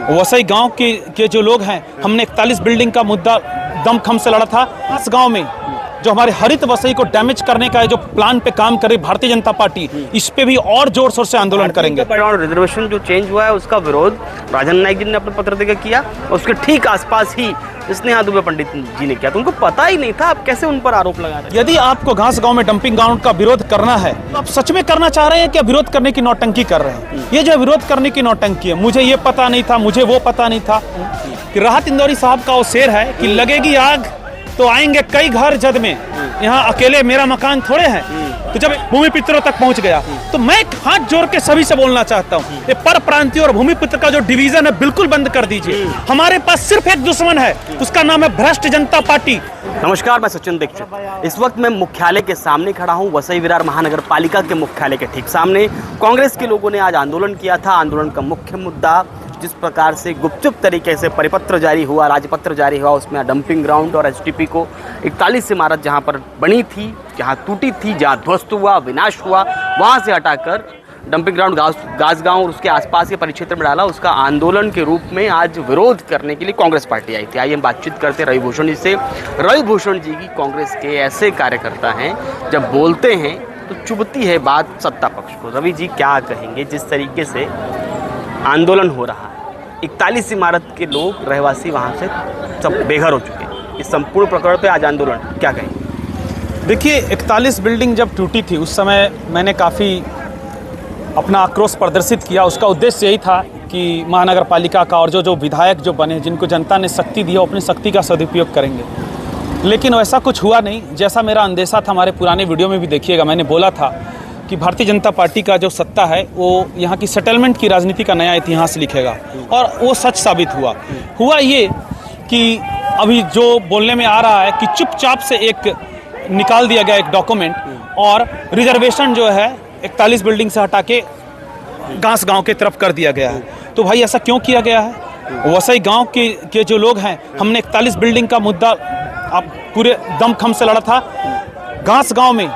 वसई गांव के जो लोग हैं, हमने 41 बिल्डिंग का मुद्दा दमखम से लड़ा था। इस गांव में जो हमारे हरित वसई को डैमेज करने का जो प्लान पे काम कर रही भारतीय जनता पार्टी, इस पे भी और जोर शोर से आंदोलन करेंगे। रिजर्वेशन जो चेंज हुआ है उसका विरोध राजन नाईक जी ने अपने पत्र देकर किया, उसके ठीक आसपास ही स्नेहा दुबे पंडित जी ने किया। तो उनको पता ही नहीं था, आप कैसे उन पर आरोप लगा रहे हैं? यदि आपको घास गांव में डंपिंग ग्राउंड का विरोध करना है तो आप सच में करना चाह रहे हैं कि विरोध करने की नौटंकी कर रहे हैं? ये जो विरोध करने की नौटंकी है, मुझे ये पता नहीं था, मुझे वो पता नहीं था कि राहत इंदौरी साहब का वो शेर है कि लगेगी आग तो आएंगे कई घर जद में, यहाँ अकेले मेरा मकान थोड़े हैं। तो जब भूमि पुत्रों तक पहुंच गया तो मैं हाथ जोड़ के सभी से बोलना चाहता हूँ, ये पर प्रांतीय और भूमि पुत्र का जो डिवीजन है बिल्कुल बंद कर दीजिए। हमारे पास सिर्फ एक दुश्मन है, उसका नाम है भ्रष्ट जनता पार्टी। नमस्कार, मैं सचिन दीक्षित। इस वक्त मैं मुख्यालय के सामने खड़ा हूँ, वसई विरार महानगर पालिका के मुख्यालय के ठीक सामने। कांग्रेस के लोगों ने आज आंदोलन किया था। आंदोलन का मुख्य मुद्दा जिस प्रकार से गुपचुप तरीके से परिपत्र जारी हुआ, राजपत्र जारी हुआ, उसमें डंपिंग ग्राउंड और एसटीपी को 41 इमारत जहां पर बनी थी, जहां टूटी थी, जहां ध्वस्त हुआ, विनाश हुआ, वहां से हटाकर डंपिंग ग्राउंड गासगांव और उसके आसपास के परिक्षेत्र में डाला। उसका आंदोलन के रूप में आज विरोध करने के लिए कांग्रेस पार्टी आई थी। आइए हम बातचीत करते रवि भूषण जी से। रवि भूषण जी की कांग्रेस के ऐसे कार्यकर्ता हैं, जब बोलते हैं तो चुभती है बात सत्ता पक्ष को। रवि जी क्या कहेंगे जिस तरीके से आंदोलन हो रहा है? 41 इमारत के लोग रहवासी वहाँ से सब बेघर हो चुके हैं। इस संपूर्ण प्रकरण पे आज आंदोलन क्या कहेंगे? देखिए, 41 बिल्डिंग जब टूटी थी उस समय मैंने काफ़ी अपना आक्रोश प्रदर्शित किया। उसका उद्देश्य यही था कि महानगर पालिका का और जो विधायक जो बने, जिनको जनता ने शक्ति दी, अपनी शक्ति का सदुपयोग करेंगे। लेकिन वैसा कुछ हुआ नहीं जैसा मेरा अंदेशा था। हमारे पुराने वीडियो में भी देखिएगा, मैंने बोला था कि भारतीय जनता पार्टी का जो सत्ता है वो यहाँ की सेटलमेंट की राजनीति का नया इतिहास लिखेगा, और वो सच साबित हुआ ये कि अभी जो बोलने में आ रहा है कि चुपचाप से एक निकाल दिया गया एक डॉक्यूमेंट, और रिजर्वेशन जो है 41 बिल्डिंग से हटा के घास गांव के तरफ कर दिया गया है। तो भाई ऐसा क्यों किया गया है? वसई गांव के जो लोग हैं, हमने 41 बिल्डिंग का मुद्दा पूरे दमखम से लड़ा था। घास गांव में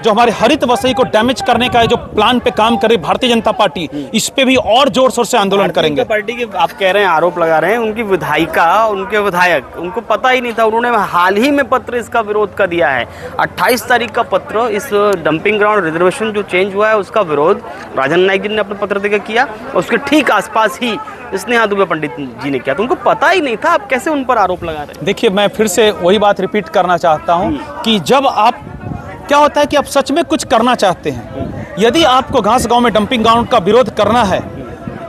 जो हमारे हरित वसई को डैमेज करने का जो प्लान पे काम कर रही भारतीय जनता पार्टी, इस पे भी और जोर शोर से आंदोलन करेंगे। पार्टी के आप कह रहे हैं, आरोप लगा रहे हैं, उनकी विधायिका, उनके विधायक, उनको पता ही नहीं था। उन्होंने हाल ही में पत्र इसका विरोध कर दिया है। 28 तारीख का पत्र, इस डंपिंग ग्राउंड रिजर्वेशन जो चेंज हुआ है उसका विरोध राजन नाईक जी ने अपने पत्र देकर किया, उसके ठीक आसपास ही स्नेहा दुबे पंडित जी ने किया। तो उनको पता ही नहीं था, आप कैसे उन पर आरोप लगा रहे हैं? देखिए, मैं फिर से वही बात रिपीट करना चाहता हूँ कि जब आप, क्या होता है कि आप सच में कुछ करना चाहते हैं, यदि आपको घास गांव में डंपिंग ग्राउंड का विरोध करना है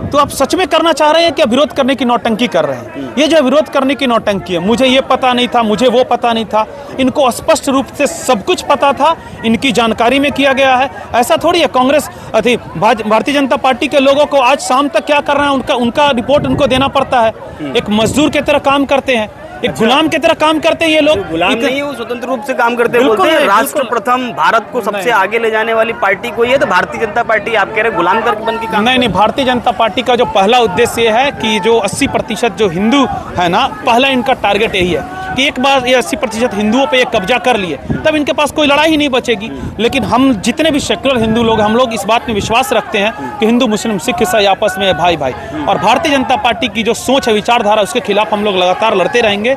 तो आप सच में करना चाह रहे हैं कि विरोध करने की नौटंकी कर रहे हैं? ये जो विरोध करने की नौटंकी है, मुझे ये पता नहीं था, मुझे वो पता नहीं था, इनको स्पष्ट रूप से सब कुछ पता था, इनकी जानकारी में किया गया है। ऐसा थोड़ी है कांग्रेस भारतीय जनता पार्टी के लोगों को आज शाम तक क्या कर रहे हैं उनका रिपोर्ट उनको देना पड़ता है। एक मजदूर की तरह काम करते हैं, एक गुलाम की तरह काम करते हैं ये लोग। गुलाम नहीं, वो स्वतंत्र रूप से काम करते हैं। बोलते हैं राष्ट्र प्रथम, भारत को सबसे आगे ले जाने वाली पार्टी कोई है तो भारतीय जनता पार्टी। आप कह रहे गुलाम करके बन के काम? नहीं, भारतीय जनता पार्टी का जो पहला उद्देश्य ये है कि जो 80% जो हिंदू है ना, पहला इनका टारगेट यही है कि एक बार ये 80% हिंदुओं पे ये कब्जा कर लिए तब इनके पास कोई लड़ाई ही नहीं बचेगी। लेकिन हम जितने भी सेक्युलर हिंदू लोग, हम लोग इस बात में विश्वास रखते हैं कि हिंदू मुस्लिम सिख ईसाई आपस में भाई भाई, और भारतीय जनता पार्टी की जो सोच है, विचारधारा, उसके खिलाफ हम लोग लगातार लड़ते रहेंगे।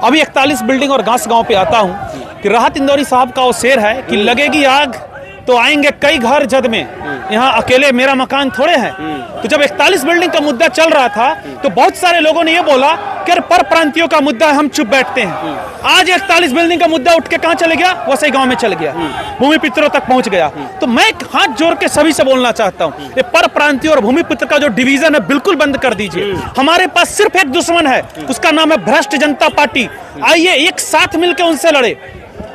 अभी 41 बिल्डिंग और घास गांव पे आता हूं कि राहत इंदौरी साहब का वो शेर है कि लगेगी आग तो आएंगे कई घर जद में, यहाँ अकेले मेरा मकान थोड़े हैं। तो जब 41 बिल्डिंग का मुद्दा चल रहा था तो बहुत सारे लोगों ने ये बोला कि अरे पर प्रांतियों का मुद्दा है, हम चुप बैठते हैं। आज 41 बिल्डिंग का मुद्दा उठ के कहाँ चले गया? वसई गांव में चल गया, भूमि पुत्रों तक पहुंच गया। तो मैं हाथ जोड़ के सभी से बोलना चाहता हूँ, ये पर प्रांतीय और भूमि पुत्र का जो डिवीजन है बिल्कुल बंद कर दीजिए। हमारे पास सिर्फ एक दुश्मन है, उसका नाम है भ्रष्ट जनता पार्टी। आइए एक साथ मिलकर उनसे लड़े।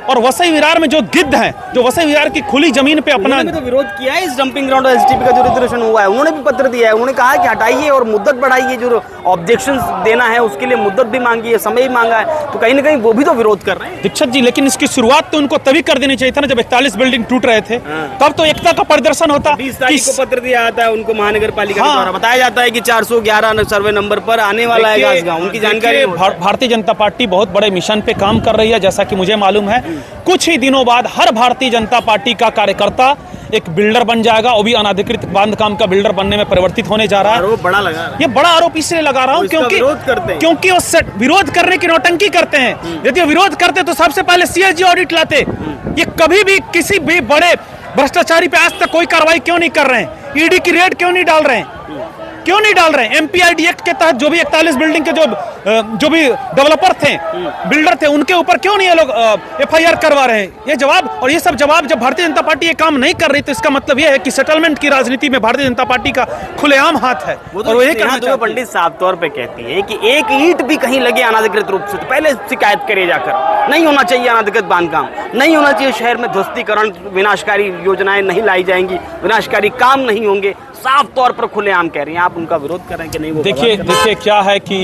और वसई विरार में जो गिद्ध हैं, जो वसई विरार की खुली जमीन पे अपना तो विरोध किया है इस डंपिंग ग्राउंड और एसटीपी का जो रिजर्वेशन हुआ है, उन्होंने भी पत्र दिया है। उन्होंने कहा कि हटाइए और मुद्दत बढ़ाइए, जो ऑब्जेक्शंस देना है उसके लिए मुद्दत भी मांगी है, समय भी मांगा है। तो कहीं ना कहीं वो भी तो विरोध कर रहे हैं दीक्षित जी। लेकिन इसकी शुरुआत तो उनको तभी कर देनी चाहिए था ना, जब 41 बिल्डिंग टूट रहे थे, तब तो एकता का प्रदर्शन होता। 20 तारीख को पत्र दिया जाता है उनको महानगर पालिका के द्वारा, बताया जाता है कि 411 सर्वे नंबर पर आने वाला है घास गांव, उनकी जानकारी। भारतीय जनता पार्टी बहुत बड़े मिशन पे काम कर रही है, जैसा कि मुझे मालूम है। कुछ ही दिनों बाद हर भारतीय जनता पार्टी का कार्यकर्ता एक बिल्डर बन जाएगा, वो भी अनाधिकृत बांधकाम का बिल्डर बनने में परिवर्तित होने जा रहा है। आरोप बड़ा लगा रहा है। ये बड़ा आरोप इसलिए लगा रहा हूँ क्योंकि वो विरोध करने की नौटंकी करते हैं। यदि वो विरोध करते तो सबसे पहले CAG ऑडिट लाते। ये कभी भी किसी भी बड़े भ्रष्टाचारी पे आज तक कोई कार्रवाई क्यों नहीं कर रहे हैं? ED की रेड क्यों नहीं डाल रहे हैं? क्यों नहीं डाल रहे हैं? MPID एक्ट के तहत जो भी 41 बिल्डिंग के जो भी डेवलपर थे, बिल्डर थे, उनके ऊपर क्यों नहीं ये लोग FIR करवा रहे हैं? ये जवाब, और ये सब जवाब जब भारतीय जनता पार्टी ये काम नहीं कर रही तो इसका मतलब ये है कि सेटलमेंट की राजनीति में भारतीय जनता पार्टी का खुलेआम हाथ है। और वही कहना पंडित साफ तौर पे कहती है कि एक ईंट भी कहीं लगे अनाधिकृत रूप से तो पहले शिकायत करे जाकर। नहीं होना चाहिए अनाधिकृत बांधकाम, नहीं होना चाहिए शहर में ध्वस्तीकरण, विनाशकारी योजनाएं नहीं लाई जाएंगी, विनाशकारी काम नहीं होंगे। साफ तौर पर खुलेआम कह रही हैं, आप उनका विरोध कर रहे हैं कि नहीं? वो देखिए क्या है कि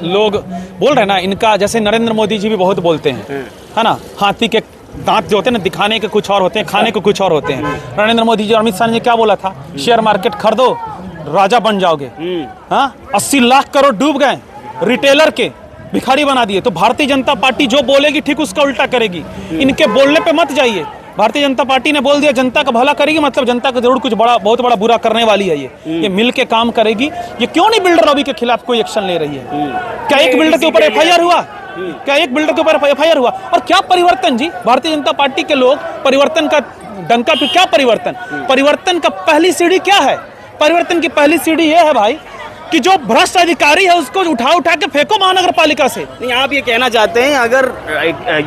लोग बोल रहे हैं ना, इनका जैसे नरेंद्र मोदी जी भी बहुत बोलते हैं, है ना, हाथी के दांत जो होते हैं ना, दिखाने के कुछ और होते हैं, खाने के कुछ और होते हैं। नरेंद्र मोदी जी और अमित शाह ने क्या बोला था? शेयर मार्केट खरीदो, राजा बन जाओगे। हाँ, 80 लाख करोड़ डूब गए, रिटेलर के भिखारी बना दिए। तो भारतीय जनता पार्टी जो बोलेगी ठीक उसका उल्टा करेगी। इनके बोलने पे मत जाइए। भारतीय जनता पार्टी ने बोल दिया जनता का भला करेगी, मतलब जनता का जरूर कुछ बहुत बड़ा बुरा करने वाली है। ये मिल के काम करेगी। ये क्यों नहीं बिल्डर लॉबी के खिलाफ कोई एक्शन ले रही है? क्या एक बिल्डर के ऊपर FIR हुआ? क्या एक बिल्डर के ऊपर FIR हुआ? और क्या परिवर्तन जी? भारतीय जनता पार्टी के लोग परिवर्तन का डंका पे, क्या परिवर्तन का पहली सीढ़ी क्या है? परिवर्तन की पहली सीढ़ी ये है भाई कि जो भ्रष्ट अधिकारी है उसको उठा के फेंको महानगर पालिका से। नहीं, आप ये कहना चाहते हैं अगर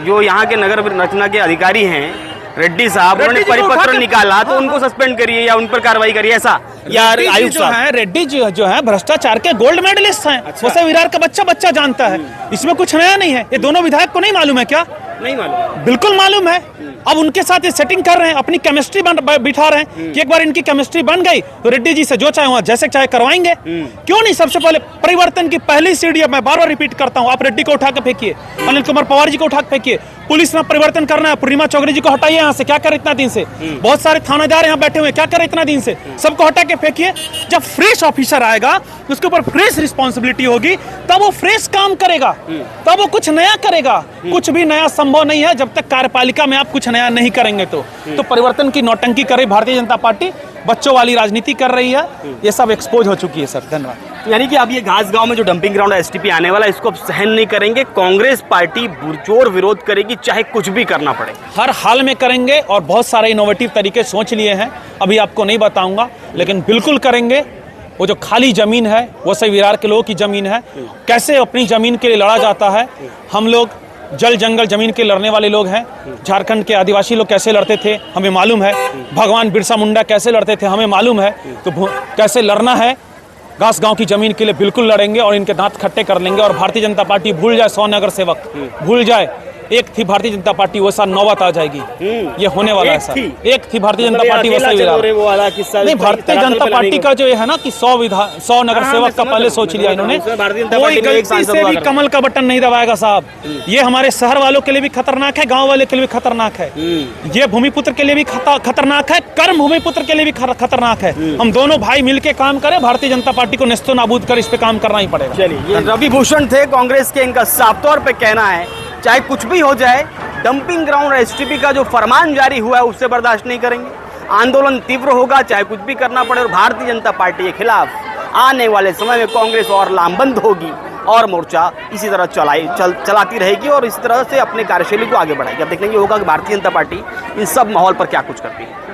जो यहाँ के नगर रचना के अधिकारी हैं रेड्डी साहब, उन्होंने परिपत्र निकाला तो उनको सस्पेंड करिए या उन पर कार्रवाई करिए, ऐसा? या आयुक्त जो है, रेड्डी जो है भ्रष्टाचार के गोल्ड मेडलिस्ट हैं। अच्छा। वसई विरार का बच्चा जानता है, इसमें कुछ नया नहीं है। ये दोनों विधायक को नहीं मालूम है क्या? नहीं मालूम, बिल्कुल मालूम है। अब उनके साथ ये सेटिंग कर रहे हैं, अपनी केमिस्ट्री बिठा रहे हैं कि एक बार इनकी केमिस्ट्री बन गई तो रेड्डी जी से जो चाहे वहां जैसे चाहे करवाएंगे। क्यों नहीं? सबसे पहले परिवर्तन की पहली सीढ़ी, मैं बार बार रिपीट करता हूं, आप रेड्डी को उठा के फेंकिए, अनिल कुमार पवार जी को उठा के फेंकिए। पुलिस में परिवर्तन करना है, पूर्णिमा चौधरी जी को हटाइए यहाँ से। क्या कर इतना दिन से? बहुत सारे थानेदार यहाँ बैठे हुए, क्या कर इतना दिन से? सबको हटा के फेंकिए। जब फ्रेश ऑफिसर आएगा उसके ऊपर फ्रेश रिस्पॉन्सिबिलिटी होगी, तब वो फ्रेश काम करेगा, तब वो कुछ नया करेगा। कुछ भी नया संभव नहीं है जब तक कार्यपालिका में आप कुछ नया नहीं करेंगे। तो परिवर्तन की नौटंकी कर रही भारतीय जनता पार्टी, बच्चों वाली राजनीति कर रही है। ये सब एक्सपोज हो चुकी है सर। धन्यवाद। यानी कि अब ये घासगांव में जो डंपिंग ग्राउंड STP आने वाला है, इसको अब सहन नहीं करेंगे। कांग्रेस पार्टी पुरजोर विरोध करेगी, चाहे कुछ भी करना पड़े। हर हाल में करेंगे और बहुत सारे इनोवेटिव तरीके सोच लिए हैं, अभी आपको नहीं बताऊंगा, लेकिन बिल्कुल करेंगे। वो जो खाली जमीन है वसई विरार के लोगों की जमीन है, कैसे अपनी जमीन के लिए लड़ा जाता है। हम लोग जल जंगल जमीन के लड़ने वाले लोग हैं। झारखंड के आदिवासी लोग कैसे लड़ते थे हमें मालूम है, भगवान बिरसा मुंडा कैसे लड़ते थे हमें मालूम है। तो कैसे लड़ना है, घासगांव की जमीन के लिए बिल्कुल लड़ेंगे और इनके दांत खट्टे कर लेंगे। और भारतीय जनता पार्टी भूल जाए 100 नगर सेवक, भूल जाए एक थी भारतीय जनता पार्टी, वो साल नौबत आ जाएगी। ये होने वाला है सर। एक थी भारतीय जनता पार्टी वसई विरार। नहीं, भारतीय जनता पार्टी का जो है ना कि 100 नगर सेवक का पहले सोच लिया इन्होंने। कोई गलती से भी कमल का बटन नहीं दबाएगा साहब। ये हमारे शहर वालों के लिए भी खतरनाक है, गाँव वाले के लिए भी खतरनाक है। ये भूमिपुत्र के लिए भी खतरनाक है, कर्म भूमिपुत्र के लिए भी खतरनाक है। हम दोनों भाई मिलकर काम करें, भारतीय जनता पार्टी को नेस्तो नाबूद कर इस पे काम करना ही पड़ेगा। चलिए, रवि भूषण थे कांग्रेस के, इनका साफ तौर पे कहना है चाहे कुछ भी हो जाए, डंपिंग ग्राउंड STP का जो फरमान जारी हुआ है उससे बर्दाश्त नहीं करेंगे। आंदोलन तीव्र होगा, चाहे कुछ भी करना पड़े। और भारतीय जनता पार्टी के खिलाफ आने वाले समय में कांग्रेस और लामबंद होगी और मोर्चा इसी तरह चलाती रहेगी और इसी तरह से अपने कार्यशैली को आगे बढ़ाएगी। अब देखने की होगा कि भारतीय जनता पार्टी इन सब माहौल पर क्या कुछ करती है।